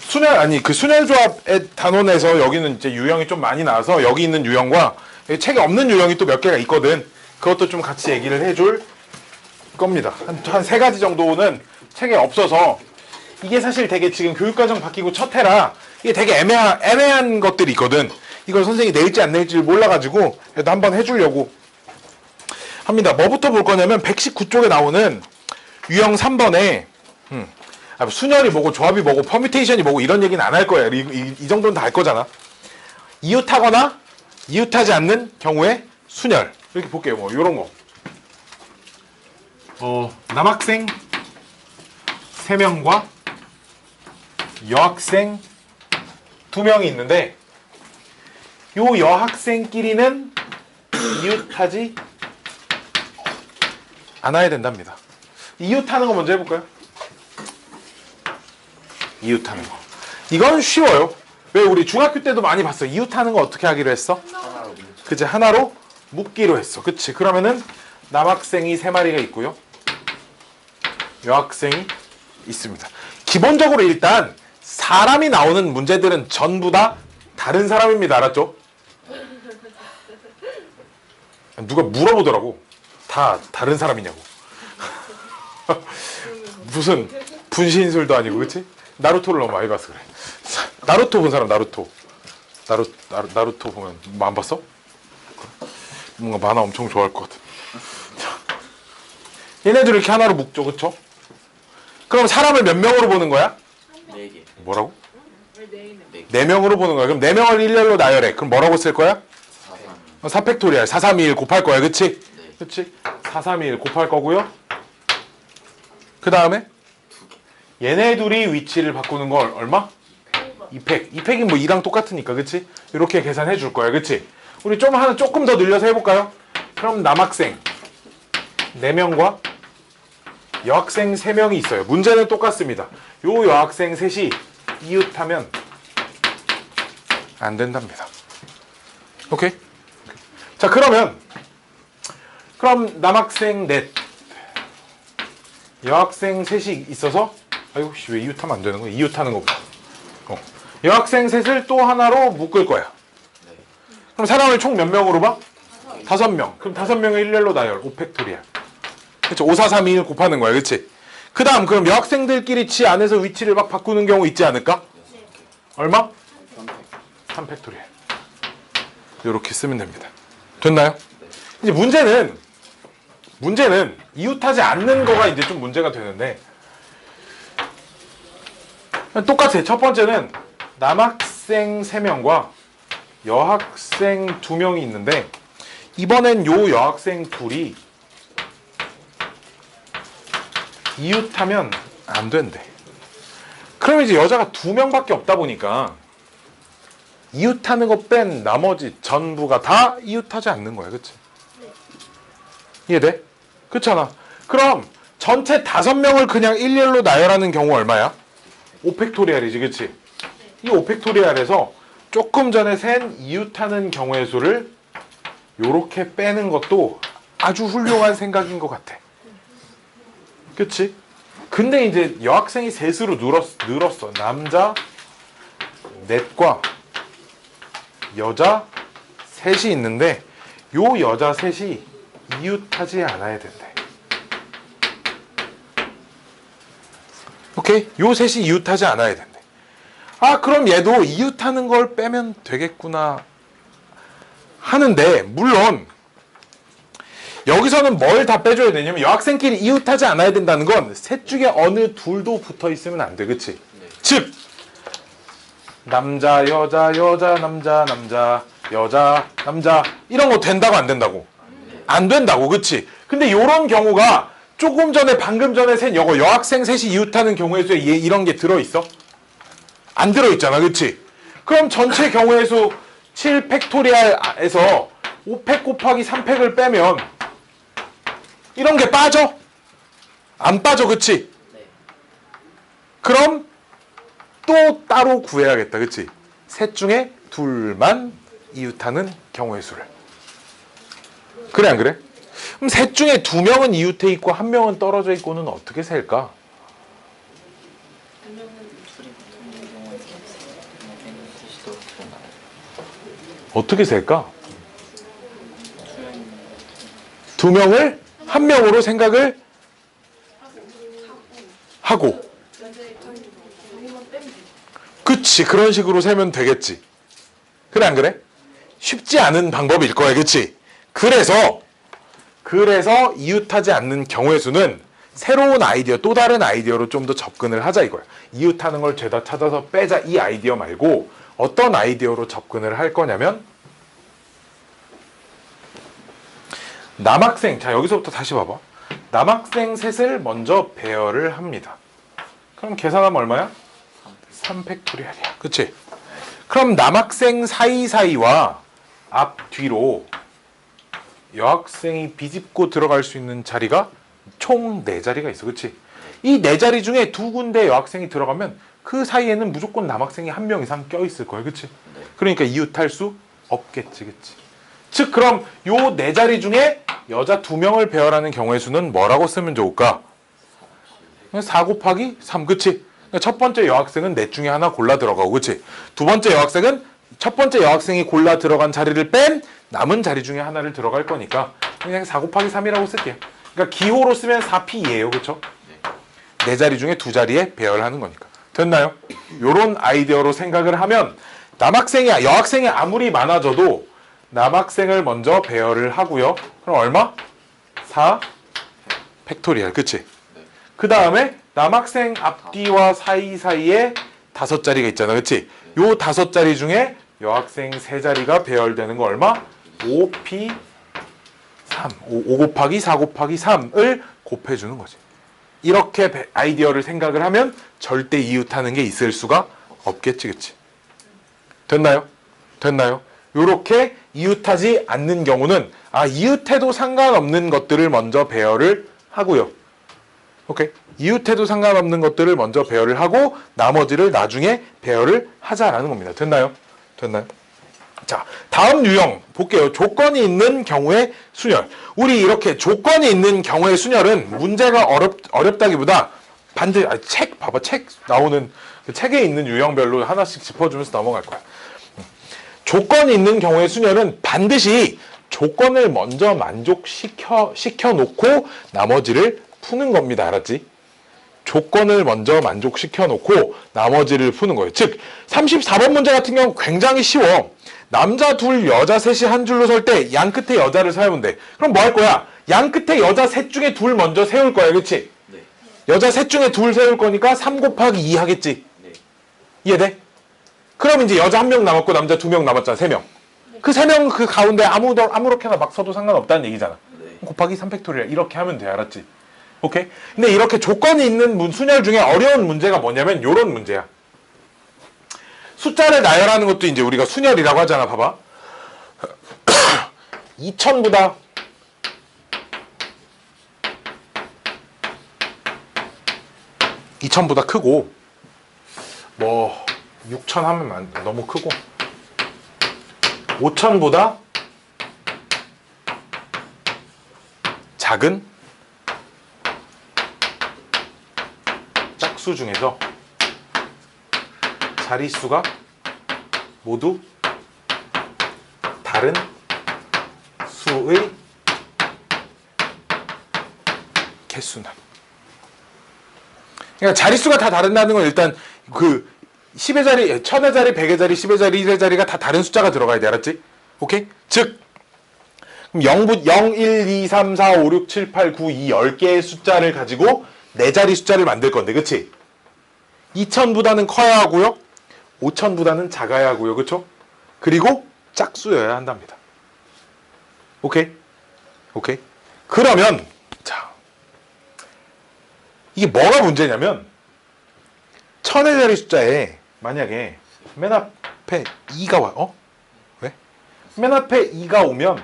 순혈 아니 그 순혈조합의 단원에서 여기는 이제 유형이 좀 많이 나와서 여기 있는 유형과 책에 없는 유형이 또 몇 개가 있거든. 그것도 좀 같이 얘기를 해줄 겁니다. 한 세 가지 정도는 책에 없어서 이게 사실 되게 지금 교육과정 바뀌고 첫 해라 이게 되게 애매한 것들이 있거든. 이걸 선생님이 낼지 안 낼지를 몰라가지고 그래도 한번 해주려고 합니다. 뭐부터 볼 거냐면 119쪽에 나오는 유형 3번에 순혈이 뭐고 조합이 뭐고 퍼뮤테이션이 뭐고 이런 얘기는 안 할 거야. 이 정도는 다 알 거잖아. 이웃하거나 이웃하지 않는 경우에 순혈 이렇게 볼게요. 뭐 요런 거 남학생 3명과 여학생 2명이 있는데 요 여학생끼리는 이웃하지 않아야 된답니다. 이웃하는 거 먼저 해볼까요? 이웃하는 거. 이건 쉬워요. 왜 우리 중학교 때도 많이 봤어. 이웃하는 거 어떻게 하기로 했어? 그치, 하나로 묶기로 했어. 그치. 그러면은 남학생이 3마리가 있고요. 여학생이 있습니다. 기본적으로 일단 사람이 나오는 문제들은 전부 다 다른 사람입니다. 알았죠? 누가 물어보더라고. 다 다른 사람이냐고. 무슨 분신술도 아니고 그치? 나루토를 너무 많이 봤어 그래. 나루토 본 사람 나루토 보면 뭐 안 봤어? 뭔가 만화 엄청 좋아할 것 같아. 얘네들 이렇게 하나로 묶죠 그쵸? 그럼 사람을 몇 명으로 보는 거야? 4개. 뭐라고? 4명으로 보는 거야. 그럼 4명을 일렬로 나열해. 그럼 뭐라고 쓸 거야? 4팩토리얼 4, 3, 2, 1 곱할 거야 그치? 네. 그치? 4, 3, 2, 1 곱할 거고요. 그 다음에 얘네 둘이 위치를 바꾸는 걸 얼마? 2팩. 2팩이 뭐 2랑 똑같으니까 그치? 이렇게 계산해 줄 거야 그치? 우리 하나 조금 더 늘려서 해볼까요? 그럼 남학생 4명과 여학생 3명이 있어요. 문제는 똑같습니다. 요 여학생 셋이 이웃하면 안 된답니다. 오케이? 자 그럼 남학생 넷 여학생 셋이 있어서 아이고 왜 이웃하면 안 되는 거야? 이웃하는 거보다 여학생 셋을 또 하나로 묶을 거야. 그럼 사람을 총 몇 명으로 봐? 5명. 그럼 5명을 일렬로 나열 5팩토리얼. 그치? 5, 4, 3, 2, 1 곱하는 거야 그치? 그 다음 그럼 여학생들끼리 지 안에서 위치를 막 바꾸는 경우 있지 않을까? 얼마? 3팩토리얼. 이렇게 쓰면 됩니다. 됐나요? 이제 문제는 이웃하지 않는 거가 이제 좀 문제가 되는데 똑같아. 첫 번째는 남학생 3명과 여학생 2명이 있는데 이번엔 요 여학생 둘이 이웃하면 안 된대. 그럼 이제 여자가 2명밖에 없다 보니까 이웃하는 거 뺀 나머지 전부가 다 이웃하지 않는 거야. 그치? 이해돼? 그렇잖아. 그럼 전체 5명을 그냥 일렬로 나열하는 경우 얼마야? 5팩토리얼이지. 그치? 이 5팩토리얼에서 조금 전에 센 이웃하는 경우의 수를 요렇게 빼는 것도 아주 훌륭한 생각인 것 같아. 그치? 근데 이제 여학생이 셋으로 늘었어. 남자 넷과 여자 셋이 있는데 요 여자 셋이 이웃하지 않아야 된대. 오케이? 요 셋이 이웃하지 않아야 된대. 아 그럼 얘도 이웃하는 걸 빼면 되겠구나 하는데 물론 여기서는 뭘 다 빼줘야 되냐면 여학생끼리 이웃하지 않아야 된다는 건 셋 중에 어느 둘도 붙어 있으면 안 돼. 그치? 네. 즉 남자 여자 여자 남자 남자 여자 남자 이런 거 된다고 안 된다고? 안 된다고. 그치? 근데 요런 경우가 조금 전에 방금 전에 센 여학생 셋이 이웃하는 경우에 서 이런 게 들어있어? 안 들어있잖아. 그치? 그럼 전체 경우의 수 7팩토리얼에서 5팩 곱하기 3팩을 빼면 이런 게 빠져? 안 빠져. 그치? 그럼 또 따로 구해야겠다. 그치? 셋 중에 둘만 이웃하는 경우의 수를. 그래 안 그래? 그럼 셋 중에 2명은 이웃해 있고 1명은 떨어져 있고는 어떻게 셀까? 어떻게 셀까? 두 명을 한 명으로 생각을 하고. 그치, 그런 식으로 세면 되겠지. 그래 안 그래? 쉽지 않은 방법일 거야, 그치? 그래서 이웃하지 않는 경우의 수는 새로운 아이디어, 또 다른 아이디어로 좀 더 접근을 하자 이거야. 이웃하는 걸 죄다 찾아서 빼자 이 아이디어 말고 어떤 아이디어로 접근을 할 거냐면, 남학생, 자 여기서부터 다시 봐봐. 남학생 셋을 먼저 배열을 합니다. 그럼 계산하면 얼마야? 3팩토리얼이야. 그치? 그럼 남학생 사이사이와 앞, 뒤로 여학생이 비집고 들어갈 수 있는 자리가 총 4자리가 있어. 그치? 이 4자리 중에 2군데 여학생이 들어가면 그 사이에는 무조건 남학생이 1명 이상 껴있을 거야. 그치? 그러니까 이웃할 수 없겠지. 그치? 즉 그럼 요 4자리 중에 여자 2명을 배열하는 경우의 수는 뭐라고 쓰면 좋을까? 4 곱하기 3. 그치? 첫 번째 여학생은 넷 중에 하나 골라 들어가고, 그치? 두 번째 여학생은 첫 번째 여학생이 골라 들어간 자리를 뺀 남은 자리 중에 하나를 들어갈 거니까 그냥 4 곱하기 3이라고 쓸게요. 그러니까 기호로 쓰면 4P예요. 그쵸? 네 자리 중에 2자리에 배열하는 거니까. 됐나요? 요런 아이디어로 생각을 하면 여학생이 아무리 많아져도 남학생을 먼저 배열을 하고요. 그럼 얼마? 4 팩토리얼. 그치? 그 다음에 남학생 앞뒤와 사이사이에 5자리가 있잖아. 그치? 요 5자리 중에 여학생 3자리가 배열되는 거 얼마? 5P3. 5 곱하기 4 곱하기 3을 곱해주는 거지. 이렇게 아이디어를 생각을 하면 절대 이웃하는 게 있을 수가 없겠지. 그치? 됐나요? 요렇게 이웃하지 않는 경우는 이웃해도 상관없는 것들을 먼저 배열을 하고요. 오케이? 이웃해도 상관없는 것들을 먼저 배열을 하고 나머지를 나중에 배열을 하자라는 겁니다. 됐나요? 자, 다음 유형 볼게요. 조건이 있는 경우의 순열. 우리 이렇게 조건이 있는 경우의 순열은 문제가 어렵다기보다 반드시 책 봐봐. 책 나오는 그 책에 있는 유형별로 하나씩 짚어주면서 넘어갈 거야. 조건이 있는 경우의 순열은 반드시 조건을 먼저 만족시켜 놓고 나머지를 푸는 겁니다. 알았지? 조건을 먼저 만족시켜 놓고 나머지를 푸는 거예요. 즉 34번 문제 같은 경우는 굉장히 쉬워. 남자 둘, 여자 셋이 한 줄로 설 때 양 끝에 여자를 세우면 돼. 그럼 뭐 할 거야? 양 끝에 여자 셋 중에 둘 먼저 세울 거야. 그치? 네. 여자 셋 중에 둘 세울 거니까 3 곱하기 2 하겠지? 네. 이해돼? 그럼 이제 여자 1명 남았고 남자 2명 남았잖아. 3명. 네. 그 3명 그 가운데 아무렇게나 막 서도 상관없다는 얘기잖아. 네. 곱하기 3팩토리얼 이렇게 하면 돼. 알았지? 오케이? 근데 이렇게 조건이 있는 순열 중에 어려운 문제가 뭐냐면 요런 문제야. 숫자를 나열하는 것도 이제 우리가 순열이라고 하잖아. 봐봐. 2000보다 2000보다 크고 뭐 6000 하면 너무 크고 5000보다 작은 짝수 중에서 자릿수가 모두 다른 수의 개수는. 그러니까 자릿수가 다 다른다는 건 일단 그 10의 자리, 1000의 자리, 100의 자리, 10의 자리, 1의 자리가 다 다른 숫자가 들어가야 돼. 알았지? 오케이? 즉 0, 1, 2, 3, 4, 5, 6, 7, 8, 9, 2, 10개의 숫자를 가지고 4자리 숫자를 만들 건데, 그치? 2000보다는 커야 하고요. 5000보다는 작아야 하고요. 그쵸? 그리고 짝수여야 한답니다. 오케이? 그러면, 자. 이게 뭐가 문제냐면, 1000의 자리 숫자에 만약에 맨 앞에 2가 와요. 왜? 맨 앞에 2가 오면,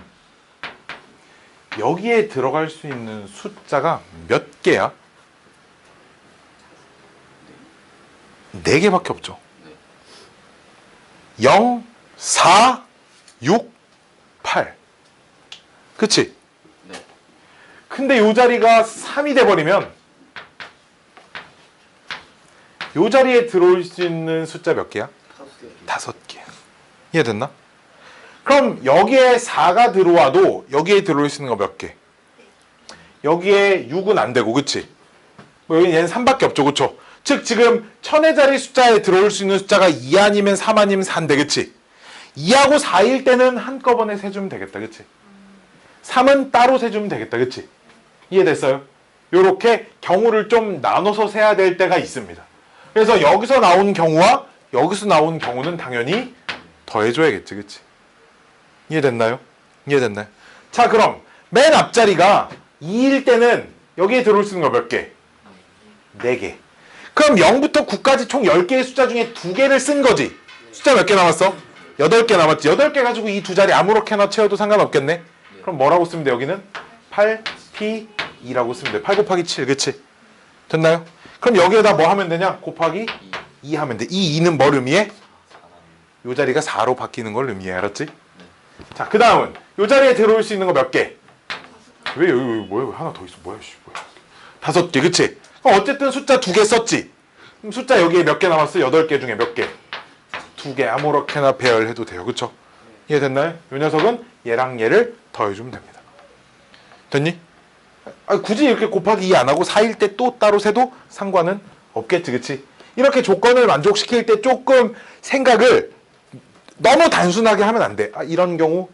여기에 들어갈 수 있는 숫자가 몇 개야? 4개밖에 없죠. 0, 4, 6, 8. 그치? 네. 근데 요 자리가 3이 돼버리면 요 자리에 들어올 수 있는 숫자 몇 개야? 5개. 이해됐나? 그럼 여기에 4가 들어와도 여기에 들어올 수 있는 거 몇 개? 여기에 6은 안 되고, 그치? 뭐 여기 얘는 3밖에 없죠, 그쵸? 즉 지금 천의 자리 숫자에 들어올 수 있는 숫자가 2 아니면 3 아니면 4인데, 그치? 2하고 4일 때는 한꺼번에 세주면 되겠다, 그치? 3은 따로 세주면 되겠다, 그치? 이해됐어요? 요렇게 경우를 좀 나눠서 세야 될 때가 있습니다. 그래서 여기서 나온 경우와 여기서 나온 경우는 당연히 더해줘야겠지, 그치? 이해됐나요? 이해됐나요? 자, 그럼 맨 앞자리가 2일 때는 여기에 들어올 수 있는 거 몇 개? 4개. 그럼 0부터 9까지 총 10개의 숫자 중에 2개를 쓴 거지. 숫자 몇 개 남았어? 8개 남았지. 8개 가지고 이 두 자리 아무렇게나 채워도 상관없겠네. 그럼 뭐라고 쓰면 돼? 여기는 8p2라고 쓰면 돼. 8 곱하기 7, 그치? 됐나요? 그럼 여기에다 뭐 하면 되냐? 곱하기 2 하면 돼. 이 2는 뭘 의미해? 요 자리가 4로 바뀌는 걸 의미해. 알았지? 자, 그 다음은 요 자리에 들어올 수 있는 거 몇 개? 왜 여기 뭐야? 왜 하나 더 있어? 뭐야? 뭐야? 5개, 그치? 어쨌든 숫자 2개 썼지? 그럼 숫자 여기에 몇 개 남았어? 8개 중에 몇 개? 2개 아무렇게나 배열해도 돼요. 그쵸? 이해됐나요? 요 녀석은 얘랑 얘를 더해주면 됩니다. 됐니? 굳이 이렇게 곱하기 2 안 하고 4일 때 또 따로 세도 상관은 없겠지, 그치? 이렇게 조건을 만족시킬 때 조금 생각을 너무 단순하게 하면 안 돼. 이런 경우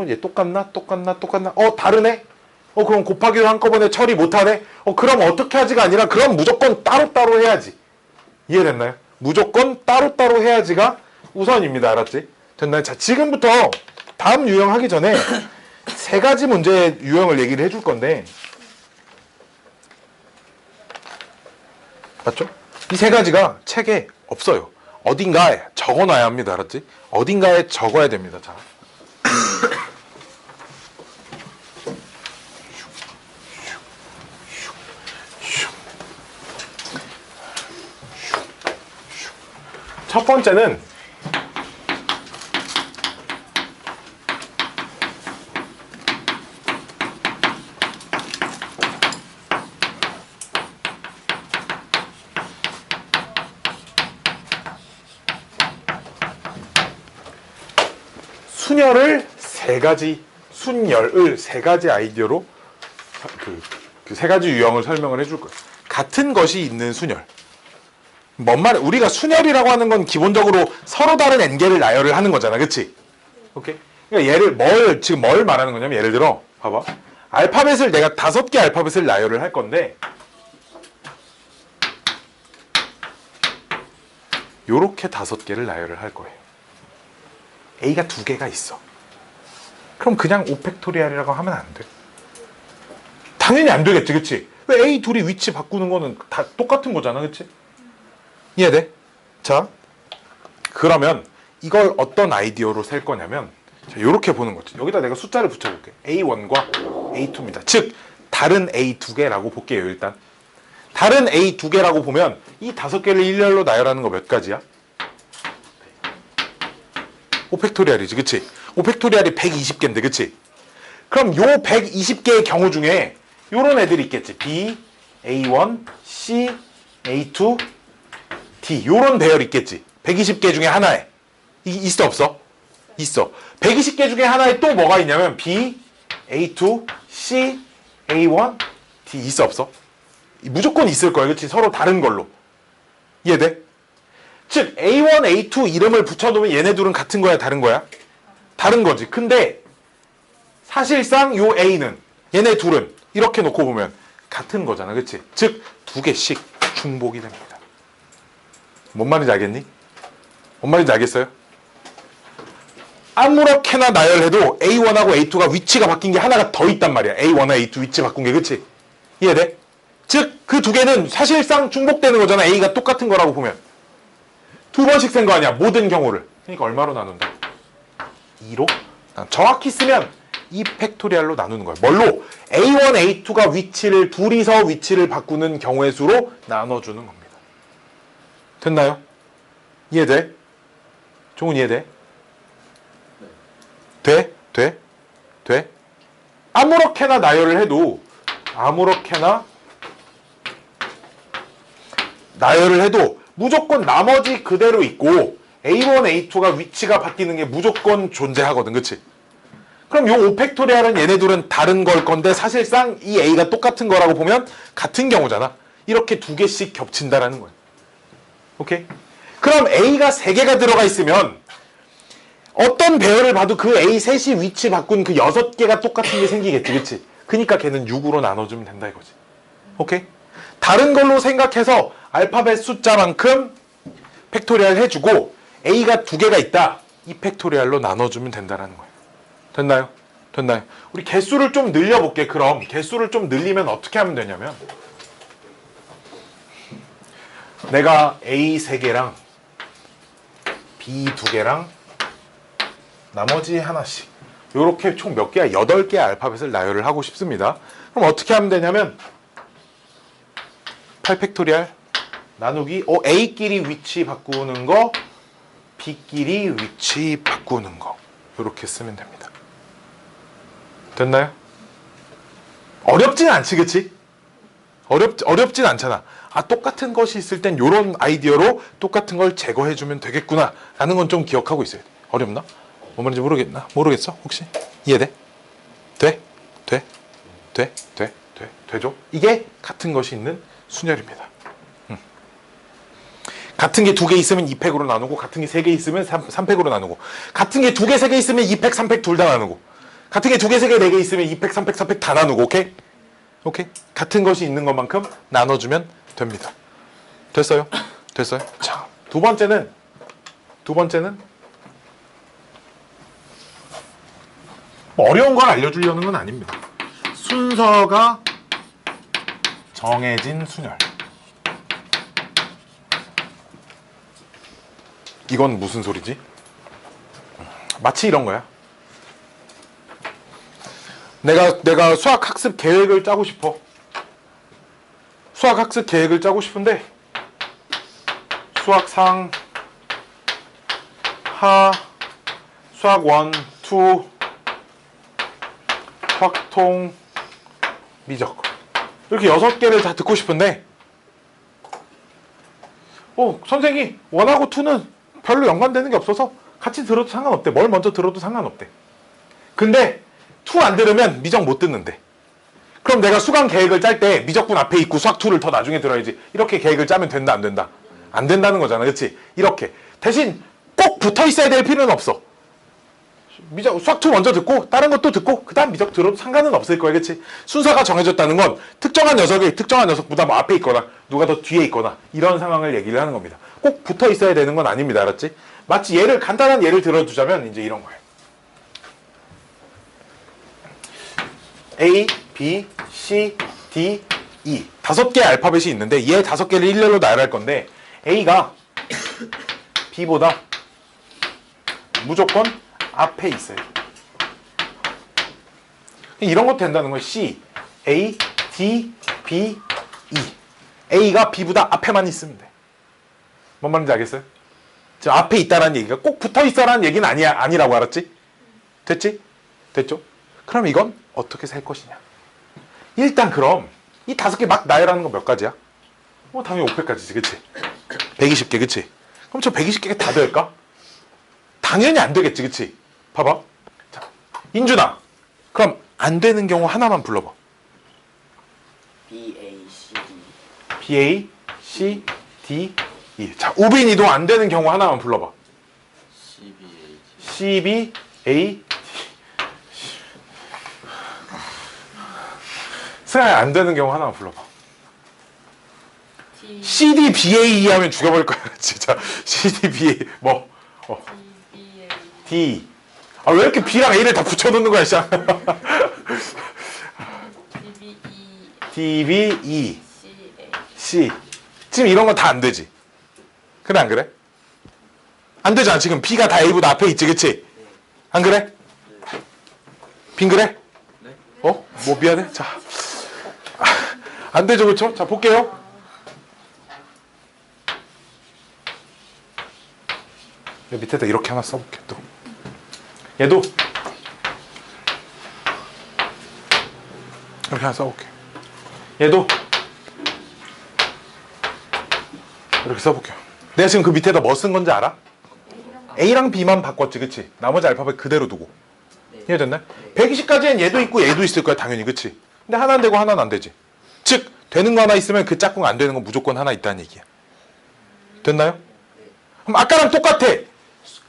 얘 똑같나? 다르네? 그럼 곱하기를 한꺼번에 처리 못하네? 그럼 어떻게 하지가 아니라 그럼 무조건 따로따로 해야지. 이해됐나요? 무조건 따로따로 해야지가 우선입니다. 알았지? 됐나요? 자, 지금부터 다음 유형 하기 전에 3가지 문제 유형을 얘기를 해줄 건데, 맞죠? 이 3가지가 책에 없어요. 어딘가에 적어놔야 합니다. 알았지? 어딘가에 적어야 됩니다. 자. 첫 번째는 순열을 3가지, 순열을 3가지 아이디어로 그 3가지 유형을 설명을 해줄 거예요. 같은 것이 있는 순열. 뭔 말이야? 우리가 순열이라고 하는 건 기본적으로 서로 다른 n개를 나열을 하는 거잖아. 그치? 오케이? 그러니까 얘를 지금 뭘 말하는 거냐면, 예를 들어, 봐봐. 알파벳을 내가 5개 알파벳을 나열을 할 건데, 요렇게 5개를 나열을 할 거예요. A가 2개가 있어. 그럼 그냥 5팩토리얼이라고 하면 안 돼. 당연히 안 되겠지, 그치? 왜 A 둘이 위치 바꾸는 거는 다 똑같은 거잖아, 그치? 이해돼? 자, 그러면 이걸 어떤 아이디어로 셀 거냐면, 자, 요렇게 보는 거지. 여기다 내가 숫자를 붙여볼게. A1과 A2입니다. 즉, 다른 A 2개라고 볼게요, 일단. 다른 A 2개라고 보면 이 5개를 일렬로 나열하는 거 몇 가지야? 5팩토리얼이지, 그치? 5팩토리얼이 120개인데, 그치? 그럼 요 120개의 경우 중에 요런 애들이 있겠지. B, A1, C, A2, D. 요런 배열이 있겠지. 120개 중에 하나에. 있어, 없어? 있어. 120개 중에 하나에 또 뭐가 있냐면 B, A2, C, A1, D. 있어, 없어? 무조건 있을 거야, 그치? 서로 다른 걸로. 이해돼? 즉 A1, A2 이름을 붙여놓으면 얘네 둘은 같은 거야, 다른 거야? 다른 거지. 근데 사실상 요 A는, 얘네 둘은 이렇게 놓고 보면 같은 거잖아, 그치? 즉 2개씩 중복이 됩니다. 뭔 말인지 알겠니? 뭔 말인지 알겠어요? 아무렇게나 나열해도 A1하고 A2가 위치가 바뀐 게 하나가 더 있단 말이야. A1과 A2 위치 바꾼 게, 그치? 이해돼? 즉 그 2개는 사실상 중복되는 거잖아. A가 똑같은 거라고 보면. 2번씩 센 거 아니야, 모든 경우를. 그러니까 얼마로 나눈다? 2로? 정확히 쓰면 2팩토리얼로 나누는 거야. 뭘로? A1, A2가 둘이서 위치를 바꾸는 경우의 수로 나눠주는 겁니다. 됐나요? 이해돼? 종훈 이해돼? 돼? 아무렇게나 나열을 해도 무조건 나머지 그대로 있고 A1, A2가 위치가 바뀌는 게 무조건 존재하거든. 그치? 그럼 요 5팩토리얼은 얘네들은 다른 걸 건데 사실상 이 A가 똑같은 거라고 보면 같은 경우잖아. 이렇게 두 개씩 겹친다라는 거야. 오케이? 그럼 A가 3개가 들어가 있으면 어떤 배열을 봐도 그 A 셋이 위치 바꾼 그 6개가 똑같은 게 생기겠지. 그치? 그니까 걔는 6으로 나눠주면 된다 이거지. 오케이? 다른 걸로 생각해서 알파벳 숫자만큼 팩토리얼 해주고 A가 2개가 있다. 이 팩토리얼로 나눠주면 된다라는 거예요. 됐나요? 됐나요? 우리 개수를 좀 늘려볼게. 그럼 개수를 좀 늘리면 어떻게 하면 되냐면 내가 A 3개랑 B 2개랑 나머지 하나씩 이렇게 총 몇 개야? 8개의 알파벳을 나열을 하고 싶습니다. 그럼 어떻게 하면 되냐면 8팩토리얼 나누기 A끼리 위치 바꾸는 거 B끼리 위치 바꾸는 거 이렇게 쓰면 됩니다. 됐나요? 어렵진 않지, 그치? 어렵진 않잖아. 아, 똑같은 것이 있을 땐 요런 아이디어로 똑같은 걸 제거해주면 되겠구나 라는 건 좀 기억하고 있어야 돼. 어렵나? 뭔 말인지 모르겠나? 모르겠어? 혹시? 이해돼? 돼? 돼? 돼? 돼? 돼? 되죠? 이게 같은 것이 있는 순열입니다. 같은 게 2개 있으면 2팩으로 나누고 같은 게 3개 있으면 3팩으로 나누고 같은 게 2개, 3개 있으면 2팩, 3팩 둘 다 나누고 같은 게 2개, 3개, 4개 있으면 2팩, 3팩, 4팩 다 나누고 오케이? 오케이? 같은 것이 있는 것만큼 나눠주면 됩니다. 됐어요? 됐어요? 자, 두 번째는 뭐 어려운 걸 알려주려는 건 아닙니다. 순서가 정해진 순열. 이건 무슨 소리지? 마치 이런 거야. 내가 수학 학습 계획을 짜고 싶어. 수학 학습 계획을 짜고 싶은데 수학 상, 하, 수학 1, 2, 확통, 미적 이렇게 6개를 다 듣고 싶은데 선생님 1하고 2는 별로 연관되는 게 없어서 같이 들어도 상관없대. 뭘 먼저 들어도 상관없대. 근데 2 안 들으면 미적 못 듣는데. 그럼 내가 수강 계획을 짤 때 미적분 앞에 있고 수학 2를 더 나중에 들어야지. 이렇게 계획을 짜면 된다 안 된다? 안 된다는 거잖아. 그치? 이렇게. 대신 꼭 붙어 있어야 될 필요는 없어. 수학 2 먼저 듣고 다른 것도 듣고 그 다음 미적 들어도 상관은 없을 거야. 그치? 순서가 정해졌다는 건 특정한 녀석이 특정한 녀석보다 뭐 앞에 있거나 누가 더 뒤에 있거나 이런 상황을 얘기를 하는 겁니다. 꼭 붙어 있어야 되는 건 아닙니다. 알았지? 마치 간단한 예를 들어두자면 이제 이런 거예요. A, B, C, D, E 5개의 알파벳이 있는데 얘 5개를 일렬로 나열할 건데 A가 B보다 무조건 앞에 있어요. 이런 것도 된다는 거예요. C, A, D, B, E A가 B보다 앞에만 있으면 돼. 뭔 말인지 알겠어요? 저 앞에 있다라는 얘기가 꼭 붙어 있어라는 얘기는 아니라고 알았지? 됐지? 됐죠? 그럼 이건 어떻게 셀 것이냐? 일단 그럼 이 5개 막 나열하는 거 몇 가지야? 당연히 500가지지, 그치? 120개, 그치? 그럼 저 120개가 다 될까? 당연히 안 되겠지, 그치? 봐봐. 자, 인준아. 그럼 안 되는 경우 하나만 불러봐. B, A, C, D. B, A, C, D, E. 자, 우빈이도 안 되는 경우 하나만 불러봐. C, B, A, D. C, B, A, D. 승아야 안 되는 경우 하나만 불러봐. T, C, D, B, A, E 하면 죽여버릴 거야. 진짜. C, D, B, A. 뭐? T, B, A, D. 아, 왜 이렇게 B랑 A를 다 붙여놓는 거야, 씨. D, B, E, D, B, E, C, A. C. 지금 이런 건 다 안 되지. 그래, 안 그래? 안 되잖아. 지금 B가 다 A보다 앞에 있지, 그치? 안 그래? 빈 그래? 네. 뭐 미안해. 자. 안 되죠, 그쵸? 자, 볼게요. 밑에다 이렇게 하나 써볼게, 또. 얘도 이렇게 하나 써볼게. 얘도 이렇게 써볼게요. 내가 지금 그 밑에다 뭐 쓴 건지 알아? A랑 B만 바꿨지, 그치? 나머지 알파벳 그대로 두고. 네. 이해됐나? 120까지는 얘도 있고 얘도 있을 거야, 당연히, 그치? 근데 하나는 되고 하나는 안 되지. 즉, 되는 거 하나 있으면 그 짝꿍 안 되는 건 무조건 하나 있다는 얘기야. 됐나요? 그럼 아까랑 똑같아.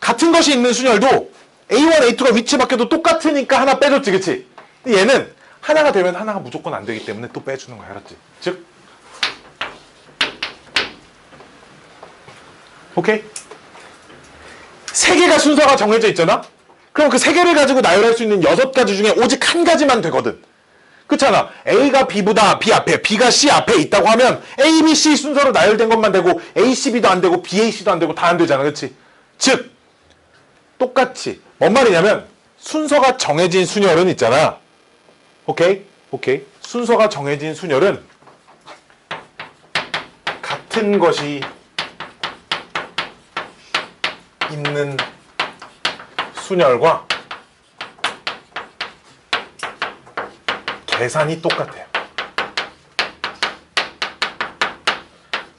같은 것이 있는 순열도 A1, A2가 위치 바뀌어도 똑같으니까 하나 빼줬지, 그치? 근데 얘는 하나가 되면 하나가 무조건 안 되기 때문에 또 빼주는 거야, 알았지? 즉, 오케이? 세 개가 순서가 정해져 있잖아? 그럼 그 세 개를 가지고 나열할 수 있는 6가지 중에 오직 한 가지만 되거든. 그렇잖아. A가 B보다 B 앞에, B가 C 앞에 있다고 하면 A, B, C 순서로 나열된 것만 되고 A, C, B도 안 되고 B, A, C도 안 되고 다 안 되잖아. 그렇지? 즉, 똑같이. 뭔 말이냐면 순서가 정해진 순열은 있잖아. 오케이? 오케이. 순서가 정해진 순열은 같은 것이 있는 순열과 계산이 똑같아요.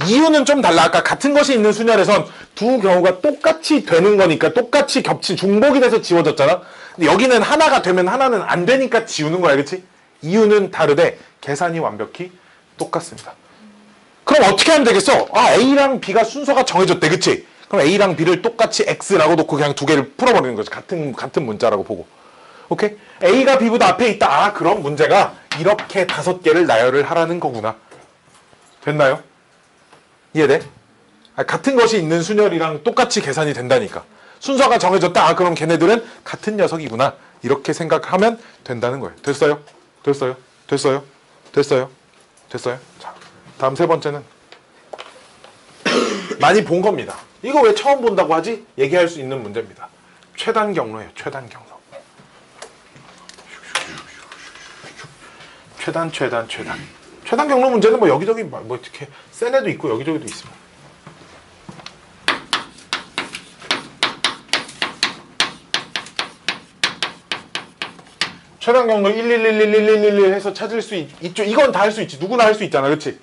이유는 좀 달라. 아까 같은 것이 있는 순열에선 두 경우가 똑같이 되는 거니까 똑같이 겹친 중복이 돼서 지워졌잖아. 근데 여기는 하나가 되면 하나는 안 되니까 지우는 거야. 그치? 이유는 다르되 계산이 완벽히 똑같습니다. 그럼 어떻게 하면 되겠어? 아, A랑 B가 순서가 정해졌대. 그치? 그럼 A랑 B를 똑같이 X라고 놓고 그냥 두 개를 풀어버리는 거지. 같은 문자라고 보고. 오케이? A가 B보다 앞에 있다. 아, 그럼 문제가 이렇게 5개를 나열을 하라는 거구나. 됐나요? 이해돼? 아, 같은 것이 있는 순열이랑 똑같이 계산이 된다니까. 순서가 정해졌다. 아, 그럼 걔네들은 같은 녀석이구나. 이렇게 생각하면 된다는 거예요. 됐어요? 됐어요? 됐어요? 됐어요? 됐어요? 자, 다음 세 번째는 많이 본 겁니다. 이거 왜 처음 본다고 하지? 얘기할 수 있는 문제입니다. 최단 경로예요. 최단 경로. 최단. 최단 경로 문제는 뭐 여기저기 뭐 이렇게 센 애도 있고 여기저기도 있습니다. 최단 경로 1111111 해서 찾을 수 있죠. 이건 다 할 수 있지. 누구나 할 수 있잖아. 그렇지?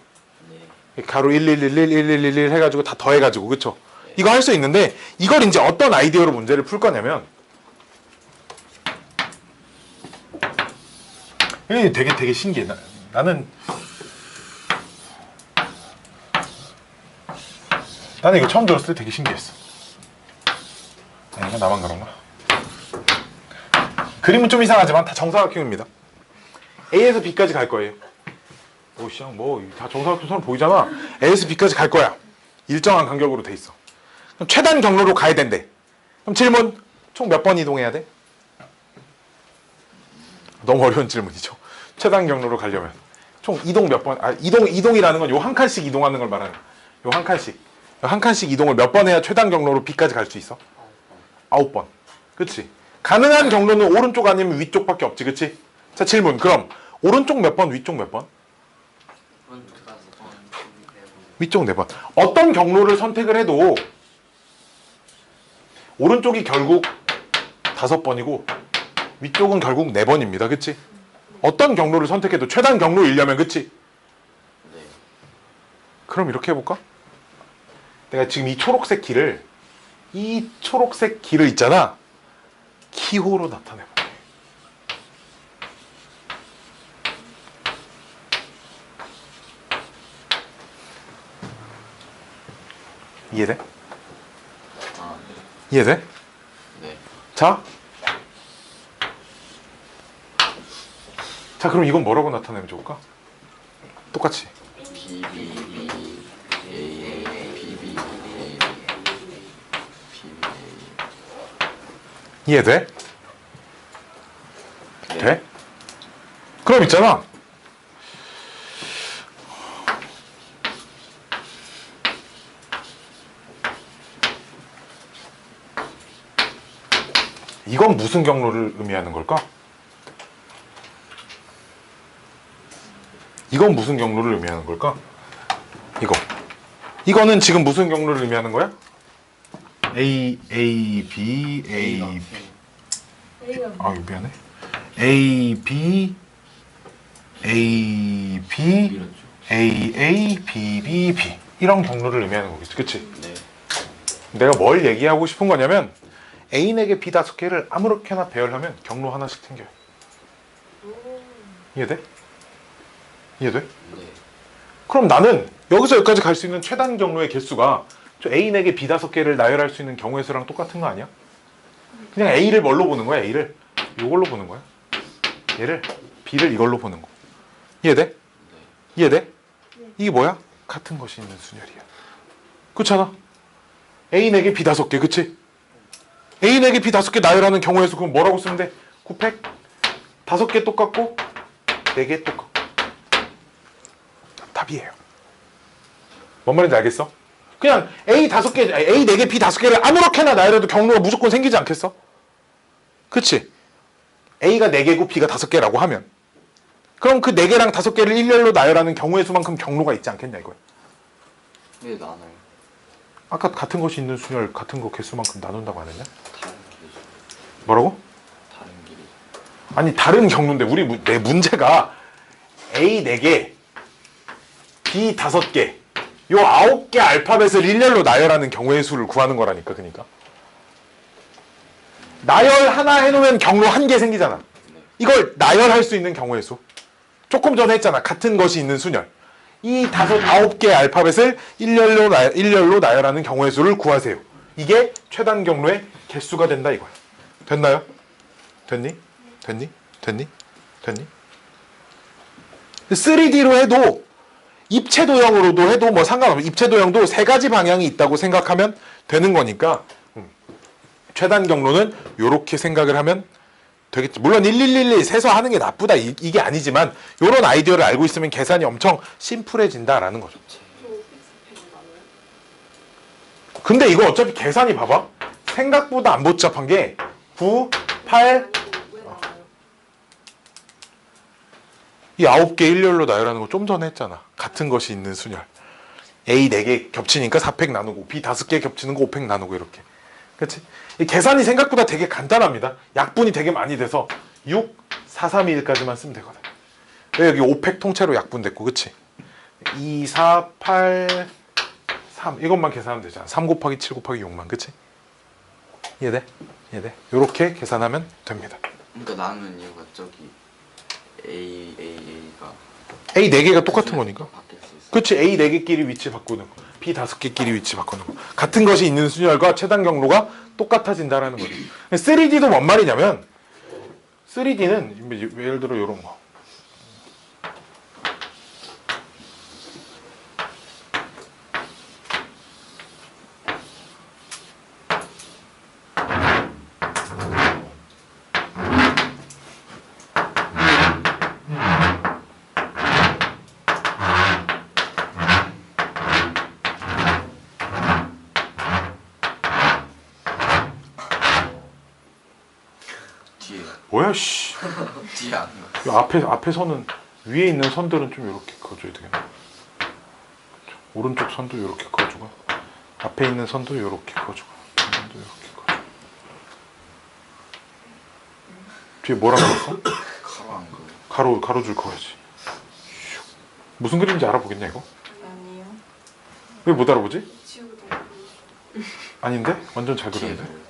네. 가로 1111111 해가지고 다 더해가지고 그쵸? 이거 할 수 있는데 이걸 이제 어떤 아이디어로 문제를 풀 거냐면 이게 되게 신기해. 나는 이거 처음 들었을 때 되게 신기했어. 이거 나만 그런가? 그림은 좀 이상하지만 다 정사각형입니다. A에서 B까지 갈 거예요. 오씨, 다 정사각형 선을 보이잖아. A에서 B까지 갈 거야. 일정한 간격으로 돼 있어. 그럼 최단 경로로 가야 된대. 그럼 질문, 총 몇 번 이동해야 돼? 너무 어려운 질문이죠. 최단 경로로 가려면 총 이동 몇 번? 아, 이동이라는 건 요 한 칸씩 이동하는 걸 말하는 거야. 요 한 칸씩 이동을 몇 번 해야 최단 경로로 B까지 갈 수 있어? 9번. 그치? 가능한 경로는 오른쪽 아니면 위쪽밖에 없지, 그치? 자, 질문. 그럼 오른쪽 몇 번, 위쪽 몇 번? 위쪽 4번. 어떤 경로를 선택을 해도 오른쪽이 결국 5번이고 위쪽은 결국 4번입니다. 그치? 어떤 경로를 선택해도 최단 경로이려면, 그치? 네. 그럼 이렇게 해볼까? 내가 지금 이 초록색 길을 있잖아. 기호로 나타내볼게. 이해돼? 아, 이해돼? 네. 자, 그럼 이건 뭐라고 나타내면 좋을까? 똑같이. B, B, B, A, A, B, B, A, B, B, A. 이해돼? 네. 돼? 그럼 있잖아. 이건 무슨 경로를 의미하는 걸까? 이건 무슨 경로를 의미하는 걸까? 이거는 지금 무슨 경로를 의미하는 거야? A, A, B, A, B. 아, 이거 미안해. A, B, A, B, 밀었죠. A, A, B, B, B. 이런 경로를 의미하는 거겠지, 그치? 네. 내가 뭘 얘기하고 싶은 거냐면 A에게 B 5개를 아무렇게나 배열하면 경로 하나씩 생겨요. 이해돼? 이해돼? 네. 그럼 나는 여기서 여기까지 갈 수 있는 최단 경로의 개수가 저 A에게 B 5개를 나열할 수 있는 경우의 수랑 똑같은 거 아니야? 그냥 A를 뭘로 보는 거야? A를 이걸로 보는 거야. 얘를 B를 이걸로 보는 거. 이해돼? 이해돼? 이게 뭐야? 같은 것이 있는 순열이야. 그렇잖아. A에게 B 5개, 그치? A에게 B 5개 나열하는 경우의 수 그럼 뭐라고 쓰면 돼? 9팩? 5개 똑같고 4개 똑같고. 답이에요. 뭔 말인지 알겠어? 그냥 A 5개, A 4개, B 5개를 아무렇게나 나열해도 경로가 무조건 생기지 않겠어? 그치? A가 4개고 B가 5개라고 하면 그럼 그 4개랑 5개를 일렬로 나열하는 경우의 수만큼 경로가 있지 않겠냐 이거야. 왜 나눠요? 아까 같은 것이 있는 순열 같은 거 개수만큼 나눈다고 안 했냐? 다른 길이죠. 뭐라고? 다른 길이. 아니 다른 경로인데 내 문제가 A 4개, B 5개 요 9개 알파벳을 일렬로 나열하는 경우의 수를 구하는 거라니까. 그러니까 나열 하나 해놓으면 경로 1개 생기잖아. 이걸 나열할 수 있는 경우의 수 조금 전에 했잖아. 같은 것이 있는 순열 이 9개 알파벳을 일렬로 나열하는 경우의 수를 구하세요. 이게 최단 경로의 개수가 된다 이거야. 됐나요? 됐니? 됐니? 됐니? 됐니? 3D로 해도 입체 도형으로도 해도 뭐 상관없어. 입체 도형도 3가지 방향이 있다고 생각하면 되는 거니까 최단 경로는 이렇게 생각을 하면 되겠지. 물론 1111 세서 하는 게 나쁘다 이게 아니지만 이런 아이디어를 알고 있으면 계산이 엄청 심플해진다라는 거죠. 근데 이거 어차피 계산이 봐봐. 생각보다 안 복잡한 게 9, 8, 이 9개 일렬로 나열하는 거 좀 전에 했잖아. 같은 것이 있는 순열. A 4개 겹치니까 4팩 나누고 B 5개 겹치는 거 5팩 나누고 이렇게. 그렇지? 이 계산이 생각보다 되게 간단합니다. 약분이 되게 많이 돼서 6, 4, 3, 2, 1까지만 쓰면 되거든. 왜 여기 5팩 통째로 약분됐고 그치? 2, 4, 8, 3 이것만 계산하면 되잖아. 3 곱하기 7 곱하기 6만 그치? 이해돼? 이해돼? 이렇게 계산하면 됩니다. 그러니까 나누는 이유가 저기 A가 A 4개가 똑같은 거니까. 바뀔 수 있어. 그치? A 4개끼리 위치 바꾸는 거. B 5개끼리 위치 바꾸는 거. 같은 것이 있는 순열과 최단 경로가 똑같아진다라는 거죠. 3D도 뭔 말이냐면 3D는 예를 들어 이런 거. 뒤에 뭐야 씨. 뒤에 안 가. 앞에 선은 위에 있는 선들은 좀 이렇게 그어줘야 되겠네. 오른쪽 선도 이렇게 그어주고 앞에 있는 선도 이렇게 그어주고 선도 이렇게 그어주고 뒤에 뭐라 그랬어? 가로 안 가. 가로줄 그어야지. 무슨 그림인지 알아보겠냐 이거? 아니요. 왜 못 알아보지? 지우도. 아닌데? 완전 잘 뒤에 그렸는데?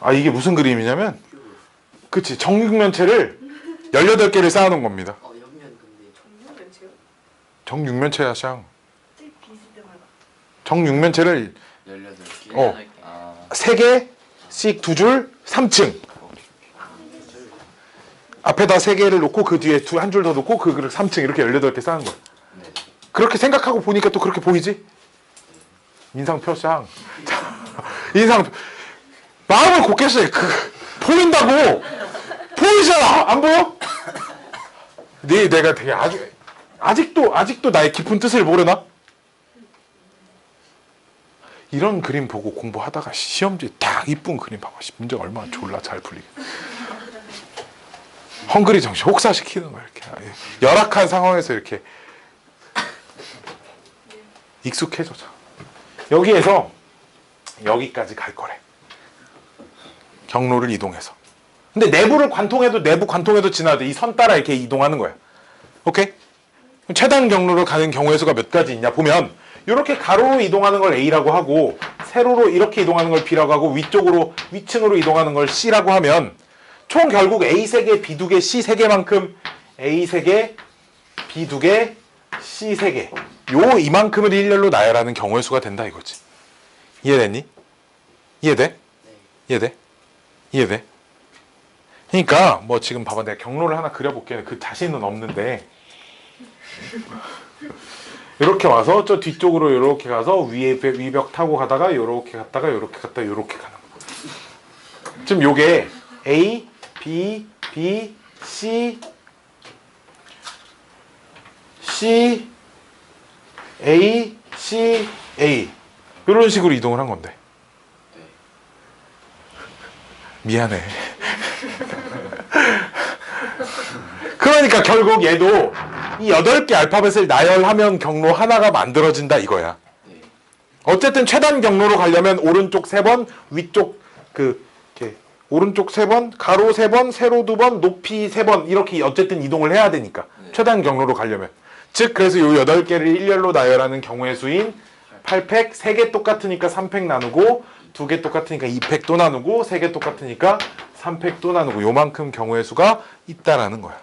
아 이게 무슨 그림이냐면 그치 정육면체를 18개를 쌓아놓은 겁니다. 옆면 근데 정육면체요? 정육면체야 샹. 비스듬하다. 정육면체를 18개. 어. 3개씩 2줄 3층 앞에다 3개를 놓고 그 뒤에 한 줄 더 놓고 그를 3층 이렇게 18개 쌓은 거야. 네. 그렇게 생각하고 보니까 또 그렇게 보이지? 인상표 샹. 인상 마음을 곱게 써. 보인다고. 보이잖아. 안 보여? 내가 되게 아직도 나의 깊은 뜻을 모르나? 이런 그림 보고 공부하다가 시험지에 딱 이쁜 그림 봐봐. 문제가 얼마나 졸라 잘 풀리게. 헝그리 정신 혹사시키는 거야. 이렇게 열악한 상황에서 이렇게 익숙해져서 여기에서 여기까지 갈 거래. 경로를 이동해서. 근데 내부를 관통해도 내부 관통해도 지나도 이 선 따라 이렇게 이동하는 거야. 오케이? 최단 경로로 가는 경우의 수가 몇 가지 있냐 보면 이렇게 가로로 이동하는 걸 A라고 하고 세로로 이렇게 이동하는 걸 B라고 하고 위쪽으로 위층으로 이동하는 걸 C라고 하면 총 결국 A 3개, B 2개, C 3개만큼 A 3개, B 2개, C 3개 요 이만큼을 일렬로 나열하는 경우의 수가 된다 이거지. 이해됐니? 이해돼? 이해돼? 이해돼? 그러니까 뭐 지금 봐봐 내가 경로를 하나 그려볼게. 그 자신은 없는데 이렇게 와서 저 뒤쪽으로 이렇게 가서 위벽 타고 가다가 이렇게 갔다가 이렇게 갔다가 이렇게 가는 거. 지금 요게 A, B, B, C, C, A, C, A 이런 식으로 이동을 한 건데. 미안해. 그러니까 결국 얘도 이 8개 알파벳을 나열하면 경로 하나가 만들어진다 이거야. 어쨌든 최단 경로로 가려면 오른쪽 3번, 위쪽 이렇게 오른쪽 3번, 가로 3번, 세로 2번, 높이 3번 이렇게 어쨌든 이동을 해야 되니까. 최단 경로로 가려면. 즉 그래서 요 8개를 일렬로 나열하는 경우의 수인 8팩, 3개 똑같으니까 3팩 나누고 2개 똑같으니까 2팩 또 나누고 3개 똑같으니까 3팩 또 나누고 요만큼 경우의 수가 있다라는 거야.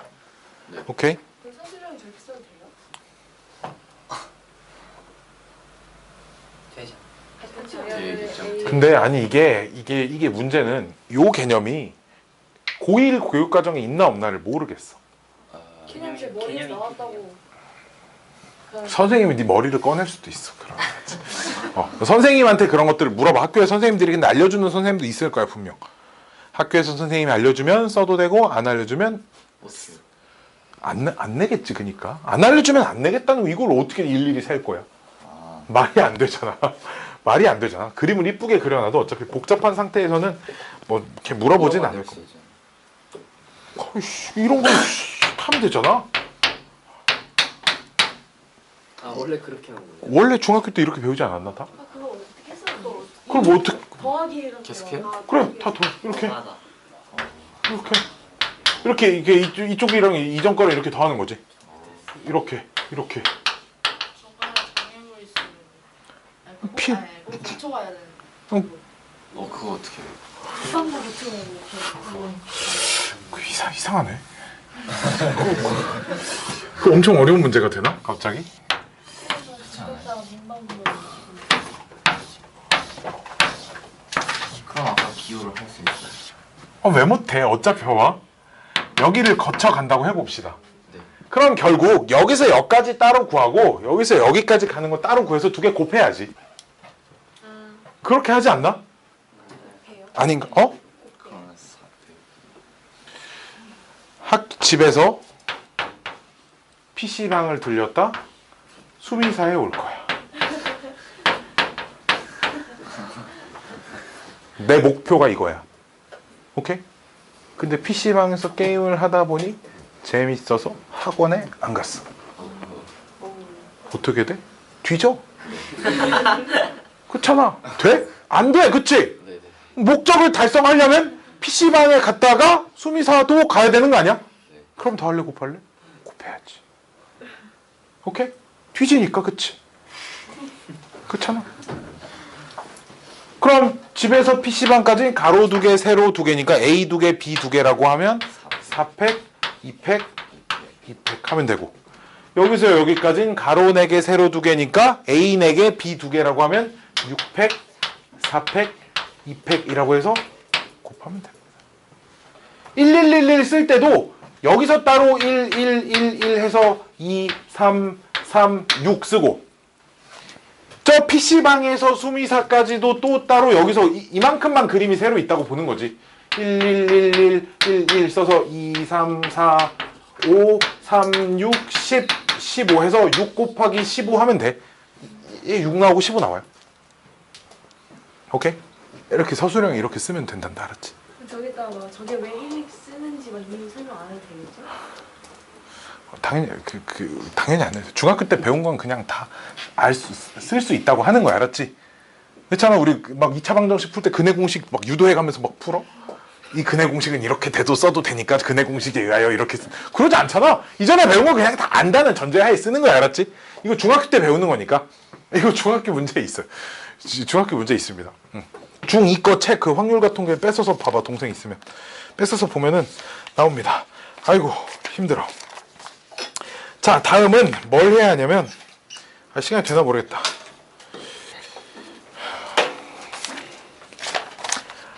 오케이? 그럼 서술형이 저렇게 써도 돼요? 되죠. 근데 아니 이게 문제는 요 개념이 고1 교육과정에 있나 없나를 모르겠어. 그냥 제 머리에서 나왔다고. 선생님이 네 머리를 꺼낼 수도 있어. 선생님한테 그런 것들을 물어봐. 학교에 선생님들이 근데 알려주는 선생님도 있을 거야 분명. 학교에서 선생님이 알려주면 써도 되고 안 알려주면 안 내겠지. 그니까 안 알려주면 안 내겠다는 이걸 어떻게 일일이 셀 거야. 말이 안 되잖아. 말이 안 되잖아. 그림을 이쁘게 그려놔도 어차피 복잡한 상태에서는 뭐 이렇게 물어보진 않을 거. 이런 거 하면 되잖아. 아 원래 그렇게 하는 거예요? 원래 중학교 때 이렇게 배우지 않았나 다? 아 그거 어떻게 했어요? 또 그걸 뭐 어떻게? 더하기 해가지고. 계속해요? 그래 다 이렇게 하다. 이렇게 이게 이쪽이랑 이전 거를 이렇게 더하는 거지. 이렇게 저가 장애물 있으면 피- 꼭 붙여가야 되는 그거 어떻게 해요? 수상도 붙여가지고. 이상하네. 그 엄청 어려운 문제가 되나? 갑자기? 그랬다가 민방구로 그럼 아까 기호를 할 수 있어요? 왜 못해? 어차피 봐봐. 여기를 거쳐 간다고 해봅시다. 네. 그럼 결국 여기서 여기까지 따로 구하고 여기서 여기까지 가는 거 따로 구해서 2개 곱해야지. 그렇게 하지 않나? 아닌가? 그러면 400. 집에서 PC방을 들렸다 수미사에 올 거야. 내 목표가 이거야. 오케이? 근데 PC방에서 게임을 하다 보니 재밌어서 학원에 안 갔어. 어떻게 돼? 뒤져? 그렇잖아. 돼? 안 돼. 그치? 네네. 목적을 달성하려면 PC방에 갔다가 수미사도 가야 되는 거 아니야? 그럼 더 할래 곱할래? 곱해야지. 오케이? 뒤지니까 그치? 그렇잖아. 그럼 집에서 PC방까지 가로 2개, 세로 2개니까 A 2개, B 2개라고 하면 4팩, 2팩, 2팩 하면 되고 여기서 여기까지는 가로 4개, 세로 2개니까 A 4개, B 2개라고 하면 6팩, 4팩, 2팩이라고 해서 곱하면 됩니다. 1111 쓸 때도 여기서 따로 1, 1, 1, 1 해서 2, 3, 3, 6 쓰고 저 PC방에서 수미사까지도 또 따로 여기서 이만큼만 그림이 새로 있다고 보는 거지. 1, 1, 1, 1, 1, 1 써서 2, 3, 4, 5, 3, 6, 10, 15 해서 6 곱하기 15 하면 돼. 6 나오고 15 나와요. 오케이? 이렇게 서술형이 이렇게 쓰면 된단다. 알았지? 저기다가 저게 왜 1릭 쓰는지 막 이유 설명 안 해도 되겠죠? 당연히 당연히 안 해요. 중학교 때 배운 건 그냥 다 쓸 수 있다고 하는 거야. 알았지? 그렇잖아. 우리 막 2차 방정식 풀 때 근해 공식 막 유도해 가면서 막 풀어. 이 근해 공식은 이렇게 돼도 써도 되니까 근해 공식에 의하여 이렇게 그러지 않잖아. 이전에 배운 거 그냥 다 안다는 전제하에 쓰는 거야. 알았지? 이거 중학교 때 배우는 거니까. 이거 중학교 문제 있어요. 중학교 문제 있습니다. 중2 거 책 그 확률과 통계 뺏어서 봐봐. 동생 있으면 뺏어서 보면은 나옵니다. 아이고 힘들어. 자, 다음은 뭘 해야 하냐면 시간이 되나 모르겠다.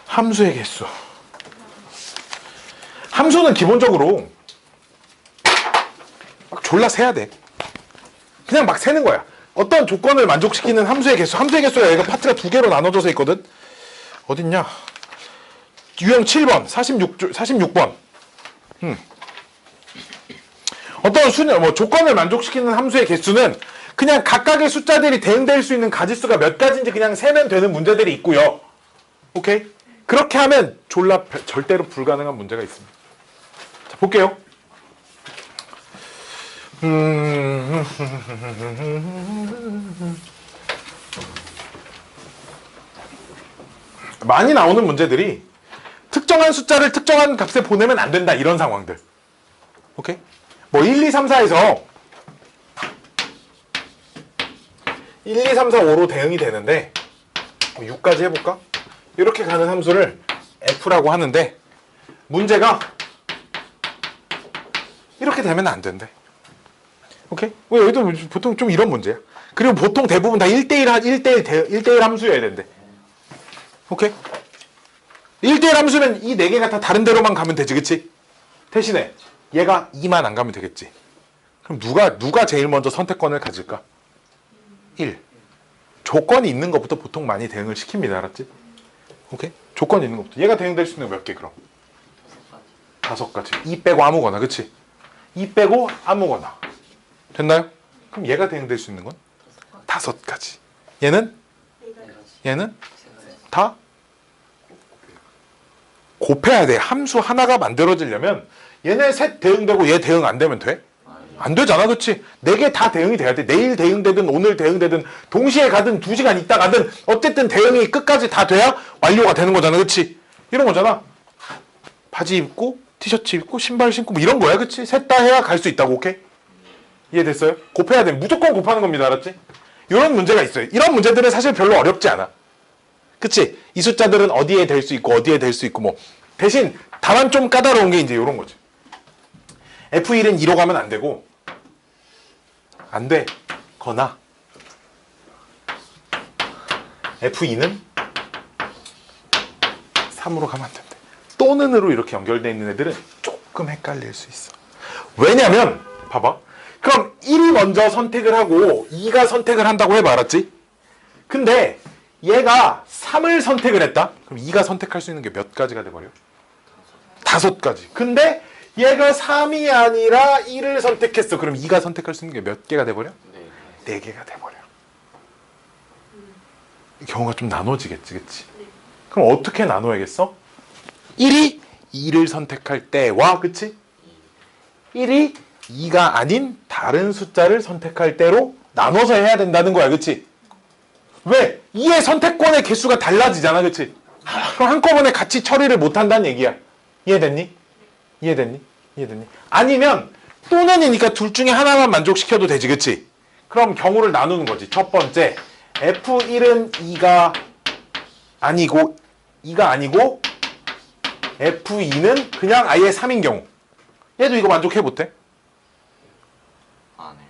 함수의 개수. 함수는 기본적으로 막 졸라 세야 돼. 그냥 막 세는 거야. 어떤 조건을 만족시키는 함수의 개수. 함수의 개수가 여기가 파트가 두 개로 나눠져서 있거든. 어딨냐? 유형 7번, 46번. 어떤 조건을 만족시키는 함수의 개수는 그냥 각각의 숫자들이 대응될 수 있는 가지수가 몇 가지인지 그냥 세면 되는 문제들이 있고요. 오케이? 그렇게 하면 졸라 절대로 불가능한 문제가 있습니다. 자, 볼게요. 많이 나오는 문제들이 특정한 숫자를 특정한 값에 보내면 안 된다. 이런 상황들. 오케이? 뭐 1, 2, 3, 4에서 1, 2, 3, 4, 5로 대응이 되는데 6까지 해볼까? 이렇게 가는 함수를 f라고 하는데 문제가 이렇게 되면 안 된대. 오케이? 여기도 보통 좀 이런 문제야. 그리고 보통 대부분 다 1대1 함수여야 된대. 오케이? 1대1 함수는 이 4개가 다 다른 데로만 가면 되지, 그치? 대신에 얘가 2만 안 가면 되겠지. 그럼 누가 제일 먼저 선택권을 가질까? 1. 조건이 있는 것부터 보통 많이 대응을 시킵니다. 알았지? 오케이? 조건이 있는 것부터. 얘가 대응될 수 있는 거 몇 개 그럼? 5가지. 2 빼고 아무거나, 그치? 2 빼고 아무거나. 됐나요? 그럼 얘가 대응될 수 있는 건? 5가지. 얘는 다 곱해야 돼. 함수 하나가 만들어지려면 얘네 셋 대응되고 얘 대응 안 되면 돼? 안 되잖아, 그치? 4개 다 대응이 돼야 돼. 내일 대응되든 오늘 대응되든 동시에 가든 2시간 있다 가든 어쨌든 대응이 끝까지 다 돼야 완료가 되는 거잖아, 그치? 이런 거잖아. 바지 입고 티셔츠 입고 신발 신고 뭐 이런 거야, 그치? 셋 다 해야 갈 수 있다고, 오케이? 이해됐어요? 곱해야 돼. 무조건 곱하는 겁니다, 알았지? 이런 문제가 있어요. 이런 문제들은 사실 별로 어렵지 않아. 그치? 이 숫자들은 어디에 될 수 있고 어디에 될 수 있고 뭐 대신 다만 좀 까다로운 게 이제 이런 거지. F1은 2로 가면 안 되고 안 되거나 F2는 3으로 가면 안 된대. 또는으로 이렇게 연결되어 있는 애들은 조금 헷갈릴 수 있어. 왜냐면 봐봐. 그럼 1이 먼저 선택을 하고 2가 선택을 한다고 해봐. 알았지? 근데 얘가 3을 선택을 했다? 그럼 2가 선택할 수 있는 게 몇 가지가 돼버려? 5가지. 근데 얘가 3이 아니라 1을 선택했어. 그럼 2가 선택할 수 있는 게 몇 개가 돼버려? 4개가 돼버려. 경우가 좀 나눠지겠지, 그치? 그럼 어떻게 나눠야겠어? 1이 2를 선택할 때와, 그치? 1이 2가 아닌 다른 숫자를 선택할 때로 나눠서 해야 된다는 거야, 그치? 왜? 2의 선택권의 개수가 달라지잖아, 그치? 그럼 한꺼번에 같이 처리를 못 한다는 얘기야. 이해됐니? 이해됐니? 이해됐니? 아니면 또는이니까 둘 중에 하나만 만족시켜도 되지, 그치? 그럼 경우를 나누는 거지. 첫 번째, F1은 2가 아니고 F2는 그냥 아예 3인 경우. 얘도 이거 만족해 못해? 안 해요.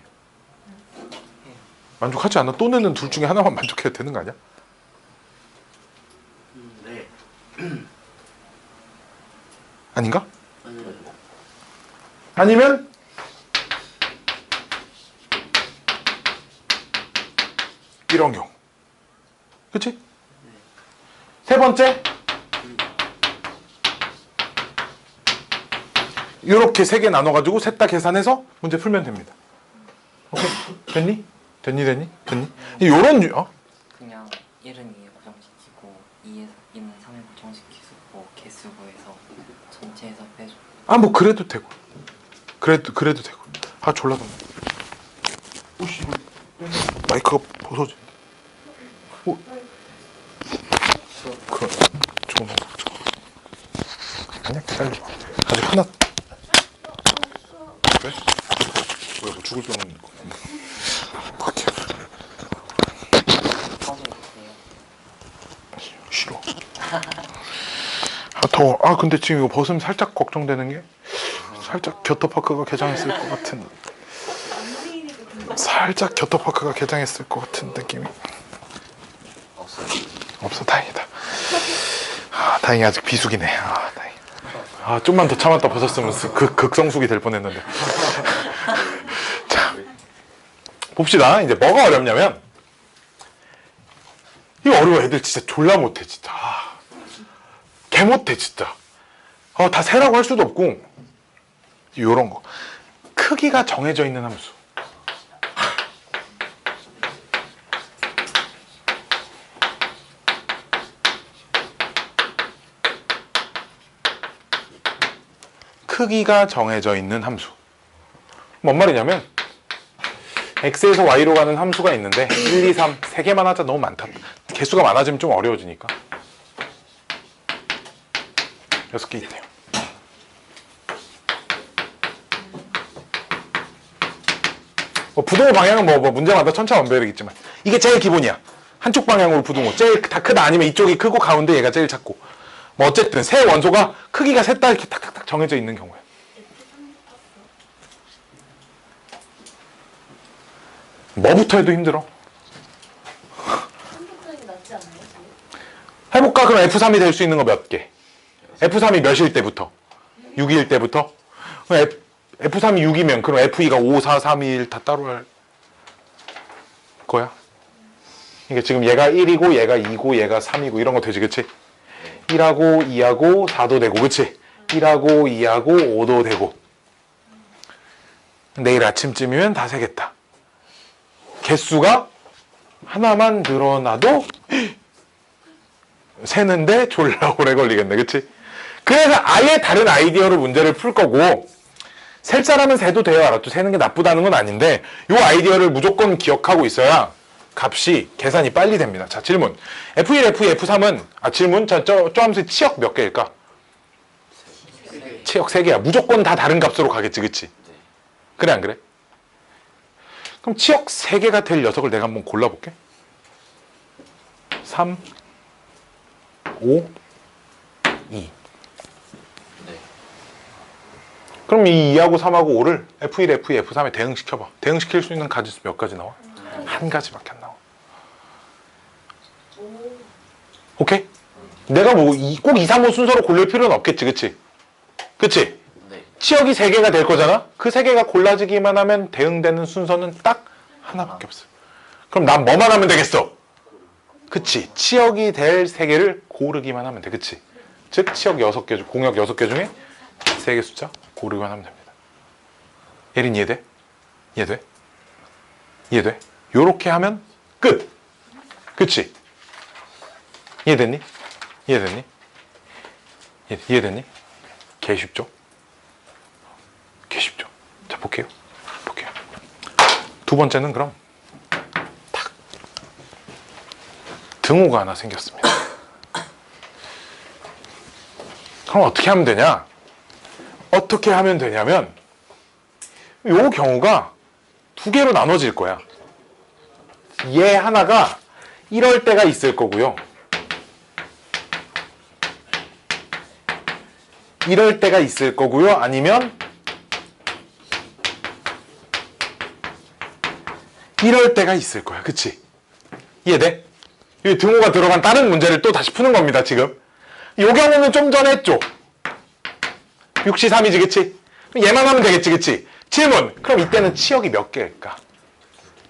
만족하지 않아? 또는 둘 중에 하나만 만족해도 되는 거 아니야? 네. 아닌가? 아니요. 아니면 이런 경우. 그치? 세 번째, 이렇게 3개 나눠가지고 셋 다 계산해서 문제 풀면 됩니다. 오케이? 됐니? 됐니? 요런 그냥 1은 2에 고정시키고 2는 3에 고정시키고 개수구에서 전체에서 빼줘. 뭐 그래도 되고. 그래도 되고. 졸라 덥네. 오씨, 마이크가 벗어져. 좋은 방법. 아니야, 기다려. 아직 하나. 왜? 뭐야, 뭐 죽을 병은 있고. 오케이. 꺼져있어요. 싫어. 아, 더워. 아, 근데 지금 이거 벗으면 살짝 걱정되는 게 살짝 겨터파크가 개장했을 것 같은. 살짝 겨터파크가 개장했을 것 같은 느낌이. 없어, 다행이다. 아, 다행히 아직 비수기네. 아, 다행. 아, 좀만 더 참았다 벗었으면 극성수기 될 뻔했는데. 자, 봅시다. 이제 뭐가 어렵냐면 이거 어려워. 애들 진짜 졸라 못해 진짜. 개 못해 진짜. 다 세라고 할 수도 없고 요런 거. 크기가 정해져 있는 함수. 크기가 정해져 있는 함수. 뭔 말이냐면 x에서 y로 가는 함수가 있는데 1, 2, 3, 3개만 하자. 너무 많다. 개수가 많아지면 좀 어려워지니까 6개 있대요. 부동호 방향은 뭐 문제마다 천차만별이겠지만 이게 제일 기본이야. 한쪽 방향으로 부동호. 제일 다 크다 아니면 이쪽이 크고 가운데 얘가 제일 작고. 뭐 어쨌든 세 원소가 크기가 셋 다 이렇게 탁탁탁 정해져 있는 경우야. 뭐부터 해도 힘들어. 삼각형이 낫지 않나요? 해볼까? 그럼 F3이 될 수 있는 거 몇 개? F3이 몇일 때부터? 6일 때부터? 그럼 F3이 6이면 그럼 F2가 5, 4, 3, 2, 1 다 따로 할 거야? 이게 지금 얘가 1이고 얘가 2고 얘가 3이고 이런 거 되지, 그치? 1하고 2하고 4도 되고, 그치? 1하고 2하고 5도 되고. 내일 아침쯤이면 다 세겠다. 개수가 하나만 늘어나도 세는데 졸라 오래 걸리겠네, 그치? 그래서 아예 다른 아이디어로 문제를 풀 거고, 셀 사람은 세도 돼요. 알았죠? 세는 게 나쁘다는 건 아닌데 이 아이디어를 무조건 기억하고 있어야 값이 계산이 빨리 됩니다. 자, 질문. F1, F2, F3은 질문. 자, 저 함수의 치역 몇 개일까? 치역 3개야. 무조건 다 다른 값으로 가겠지, 그치? 그래, 안 그래? 그럼 치역 3개가 될 녀석을 내가 한번 골라볼게. 3, 5, 2. 그럼 이 2하고 3하고 5를 F1, F2, F3에 대응시켜봐. 대응시킬 수 있는 가지수 몇 가지 나와? 한 가지밖에 안 나와. 오케이? 내가 뭐 꼭 2, 3, 5 순서로 고를 필요는 없겠지, 그치? 그치? 네. 치역이 3개가 될 거잖아? 그 3개가 골라지기만 하면 대응되는 순서는 딱 하나밖에 없어. 그럼 난 뭐만 하면 되겠어? 그치? 치역이 될 3개를 고르기만 하면 돼, 그치? 즉 치역 6개, 공역 6개 중에 3개 숫자 고르기만 하면 됩니다. 예린 이해돼? 이해돼? 이해돼? 요렇게 하면 끝! 그치? 이해됐니? 이해됐니? 이해됐니? 개 쉽죠? 개 쉽죠? 자, 볼게요. 볼게요. 두 번째는 그럼 탁 등호가 하나 생겼습니다. 그럼 어떻게 하면 되냐? 어떻게 하면 되냐면 요 경우가 두 개로 나눠질 거야. 얘 하나가 이럴 때가 있을 거고요. 이럴 때가 있을 거고요. 아니면 이럴 때가 있을 거야. 그치? 이해돼? 이 등호가 들어간 다른 문제를 또 다시 푸는 겁니다. 지금. 요 경우는 좀 전에 했죠. 6시 3이지, 그치? 얘만 하면 되겠지, 그치? 질문. 그럼 이때는 치역이 몇 개일까?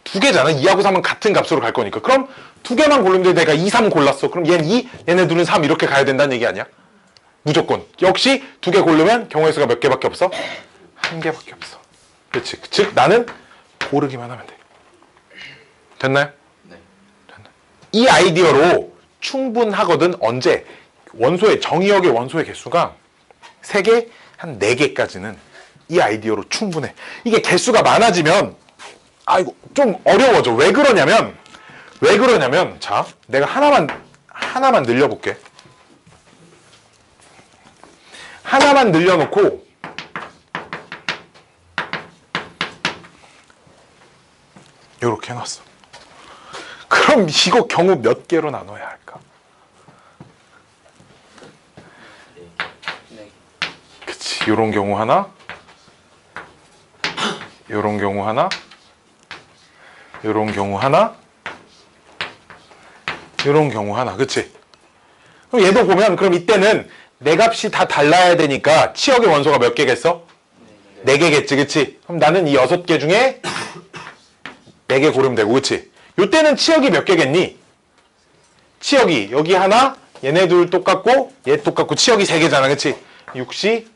두 개잖아. 2하고 3은 같은 값으로 갈 거니까. 그럼 두 개만 고르면 돼. 내가 2, 3 골랐어. 그럼 얘는 2, 얘네 둘은 3 이렇게 가야 된다는 얘기 아니야? 무조건. 역시 두 개 고르면 경우의 수가 몇 개밖에 없어? 한 개밖에 없어. 그치? 즉 나는 고르기만 하면 돼. 됐나요? 네. 됐나? 이 아이디어로 충분하거든. 언제? 원소의 정의역의 원소의 개수가 3개, 한 4개까지는 이 아이디어로 충분해. 이게 개수가 많아지면 아이고 좀 어려워져. 왜 그러냐면 자, 내가 하나만 늘려볼게. 하나만 늘려놓고 요렇게 해놨어. 그럼 이거 경우 몇 개로 나눠야 할까? 네. 그치, 요런 경우 하나, 요런 경우 하나, 요런 경우 하나, 요런 경우 하나, 그치? 그럼 얘도 보면, 그럼 이때는 내 값이 다 달라야 되니까 치역의 원소가 몇 개겠어? 네 개겠지, 그치? 그럼 나는 이 6개 중에 4개 고르면 되고, 그치? 요때는 치역이 몇 개겠니? 치역이 여기 하나, 얘네 둘 똑같고 얘 똑같고 치역이 3개잖아, 그치? 6시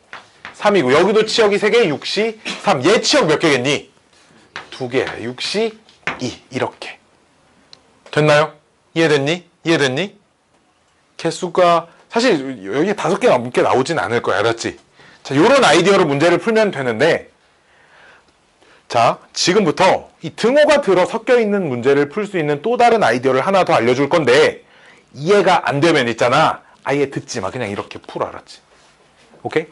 3이고 여기도 치역이 3개, 6시 3. 얘 치역 몇 개겠니? 2개, 6시 2. 이렇게 됐나요? 이해됐니? 이해됐니? 개수가 사실 여기 5개 넘게 나오진 않을 거야, 알았지? 자, 요런 아이디어로 문제를 풀면 되는데, 자, 지금부터 이 등호가 들어 섞여 있는 문제를 풀 수 있는 또 다른 아이디어를 하나 더 알려줄 건데, 이해가 안 되면 있잖아, 아예 듣지 마. 그냥 이렇게 풀어, 알았지? 오케이?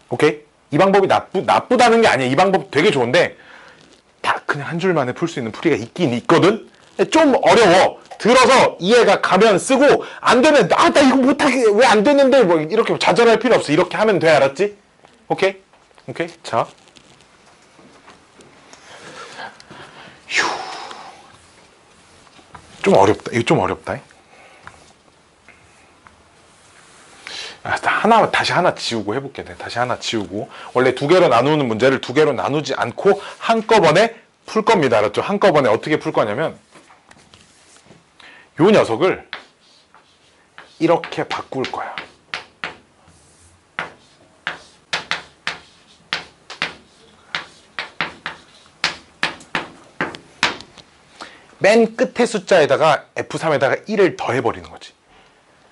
오케이? 이 방법이 나쁘다는 게 아니야. 이 방법 되게 좋은데, 다 그냥 한 줄 만에 풀 수 있는 풀이가 있긴 있거든? 좀 어려워. 들어서 이해가 가면 쓰고, 안 되면, 나 이거 못하게, 왜 안 되는데, 뭐, 이렇게 좌절할 필요 없어. 이렇게 하면 돼, 알았지? 오케이? 오케이? 자. 휴. 좀 어렵다. 이거 좀 어렵다. 다시 하나 지우고 해볼게. 다시 하나 지우고. 원래 2개로 나누는 문제를 2개로 나누지 않고 한꺼번에 풀 겁니다. 알았죠? 한꺼번에 어떻게 풀 거냐면, 요 녀석을 이렇게 바꿀 거야. 맨 끝에 숫자에다가 F3에다가 1을 더해버리는 거지.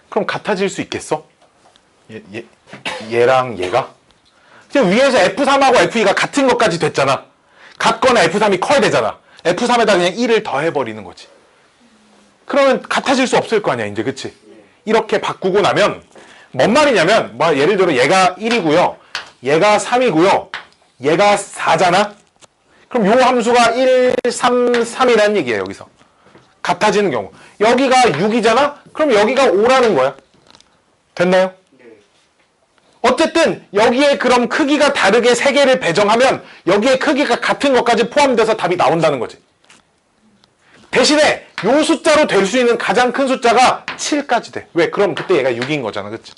그럼 같아질 수 있겠어? 얘랑 얘가? 지금 위에서 F3하고 F2가 같은 것까지 됐잖아. 같거나 F3이 커야 되잖아. F3에다 그냥 1을 더해버리는 거지. 그러면 같아질 수 없을 거 아니야, 이제, 그치? 이렇게 바꾸고 나면, 뭔 말이냐면, 뭐, 예를 들어 얘가 1이고요, 얘가 3이고요, 얘가 4잖아? 그럼 요 함수가 1, 3, 3이라는 얘기예요, 여기서. 같아지는 경우. 여기가 6이잖아? 그럼 여기가 5라는 거야. 됐나요? 어쨌든 여기에 그럼 크기가 다르게 3개를 배정하면 여기에 크기가 같은 것까지 포함돼서 답이 나온다는 거지. 대신에 요 숫자로 될 수 있는 가장 큰 숫자가 7까지 돼. 왜? 그럼 그때 얘가 6인 거잖아, 그치?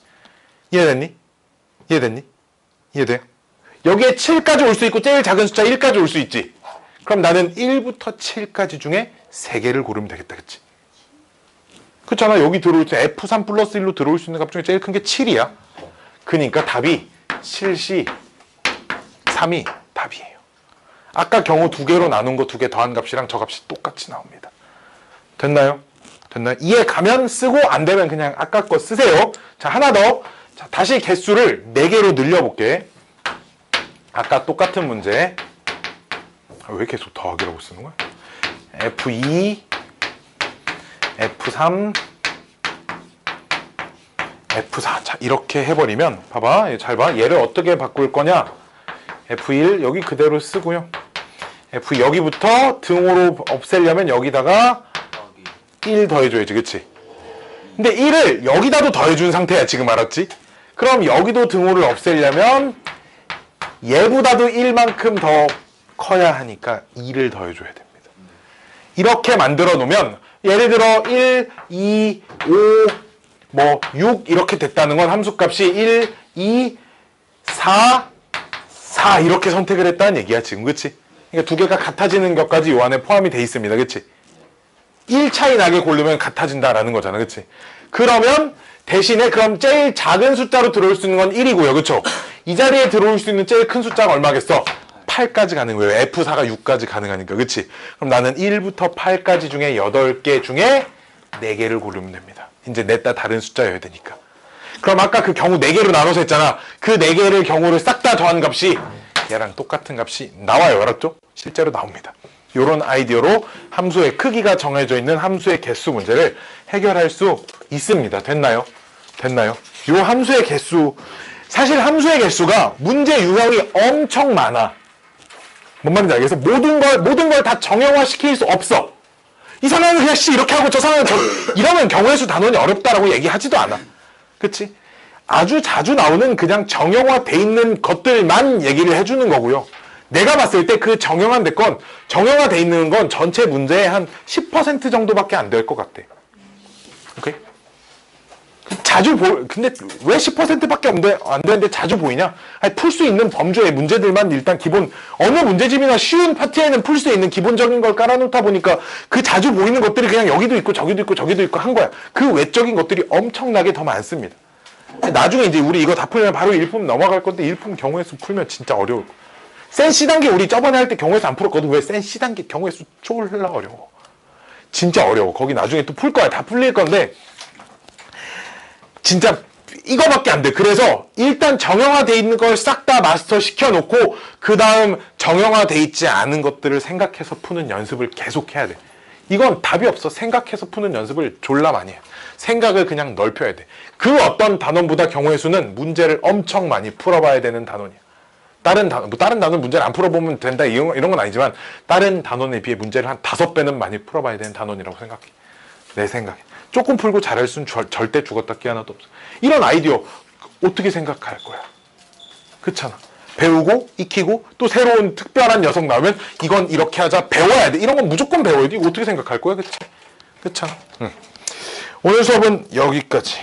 이해됐니? 이해됐니? 이해돼? 여기에 7까지 올 수 있고 제일 작은 숫자 1까지 올 수 있지. 그럼 나는 1부터 7까지 중에 3개를 고르면 되겠다, 그치? 그렇잖아. 여기 들어올 때 F3 플러스 1로 들어올 수 있는 값 중에 제일 큰 게 7이야. 그러니까 답이 7시 3이 답이에요. 아까 경우 2개로 나눈 거 2개 더한 값이랑 저 값이 똑같이 나옵니다. 됐나요? 됐나요? 이해 가면 쓰고 안 되면 그냥 아까 거 쓰세요. 자, 하나 더. 자, 다시 개수를 4개로 늘려볼게. 아까 똑같은 문제. 왜 계속 더하기라고 쓰는 거야? F2, F3, F4. 자, 이렇게 해버리면, 봐봐. 잘 봐. 얘를 어떻게 바꿀 거냐? F1, 여기 그대로 쓰고요. F 여기부터 등호로 없애려면 여기다가 1 더해줘야지, 그치? 근데 1을 여기다도 더해준 상태야, 지금 알았지? 그럼 여기도 등호를 없애려면 얘보다도 1만큼 더 커야 하니까 2를 더해줘야 됩니다. 이렇게 만들어 놓으면 예를 들어 1, 2, 5, 6 이렇게 됐다는 건 함수값이 1, 2, 4, 4 이렇게 선택을 했다는 얘기야, 지금, 그치? 그러니까 2개가 같아지는 것까지 요 안에 포함이 돼 있습니다, 그치? 1 차이 나게 고르면 같아진다라는 거잖아, 그치? 그러면 대신에 그럼 제일 작은 숫자로 들어올 수 있는 건 1이고요, 그쵸? 이 자리에 들어올 수 있는 제일 큰 숫자가 얼마겠어? 8까지 가는 거예요. F4가 6까지 가능하니까, 그치? 그럼 나는 1부터 8까지 중에 8개 중에 4개를 고르면 됩니다. 이제 냈다 다른 숫자여야 되니까. 그럼 아까 그 경우 4개로 나눠서 했잖아. 그 4개를 경우를 싹 다 더한 값이 얘랑 똑같은 값이 나와요, 알았죠? 실제로 나옵니다. 이런 아이디어로 함수의 크기가 정해져 있는 함수의 개수 문제를 해결할 수 있습니다. 됐나요? 됐나요? 이 함수의 개수 사실 함수의 개수가 문제 유형이 엄청 많아. 뭔 말인지 알겠어? 모든 걸 다 정형화 시킬 수 없어. 이 상황은 그냥 씨 이렇게 하고 저 상황은 이러면 경우의 수 단원이 어렵다라고 얘기하지도 않아. 그치? 아주 자주 나오는 그냥 정형화돼 있는 것들만 얘기를 해주는 거고요. 내가 봤을 때 그 정형화돼 있는 건 전체 문제의 한 10% 정도밖에 안 될 것 같아. 오케이? 근데 왜 10%밖에 안 되는데 자주 보이냐? 풀 수 있는 범주의 문제들만 일단 어느 문제집이나 쉬운 파트에는 풀 수 있는 기본적인 걸 깔아놓다 보니까 그 자주 보이는 것들이 그냥 여기도 있고 저기도 있고 저기도 있고 한 거야. 그 외적인 것들이 엄청나게 더 많습니다. 나중에 이제 우리 이거 다 풀면 바로 1품 넘어갈 건데 1품 경우의 수 풀면 진짜 어려울 거야. 센 C단계 우리 저번에 할 때 경우의 수 안 풀었거든. 왜 센 C단계 경우의 수 졸라 어려워. 진짜 어려워. 거기 나중에 또 풀 거야. 다 풀릴 건데 진짜 이거밖에 안 돼. 그래서 일단 정형화돼 있는 걸 싹 다 마스터 시켜놓고 그 다음 정형화돼 있지 않은 것들을 생각해서 푸는 연습을 계속 해야 돼. 이건 답이 없어. 생각해서 푸는 연습을 졸라 많이 해. 생각을 그냥 넓혀야 돼. 그 어떤 단원보다 경우의 수는 문제를 엄청 많이 풀어봐야 되는 단원이야. 다른 단원 문제를 안 풀어보면 된다 이런 건 아니지만 다른 단원에 비해 문제를 한 5배는 많이 풀어봐야 되는 단원이라고 생각해. 내 생각에. 조금 풀고 잘할 수는 절대 죽었다 끼 하나도 없어. 이런 아이디어 어떻게 생각할 거야? 그렇잖아. 배우고 익히고 또 새로운 특별한 녀석 나오면 이건 이렇게 하자 배워야 돼. 이런 건 무조건 배워야 돼. 이거 어떻게 생각할 거야? 그치? 그렇잖아. 오늘 수업은 여기까지.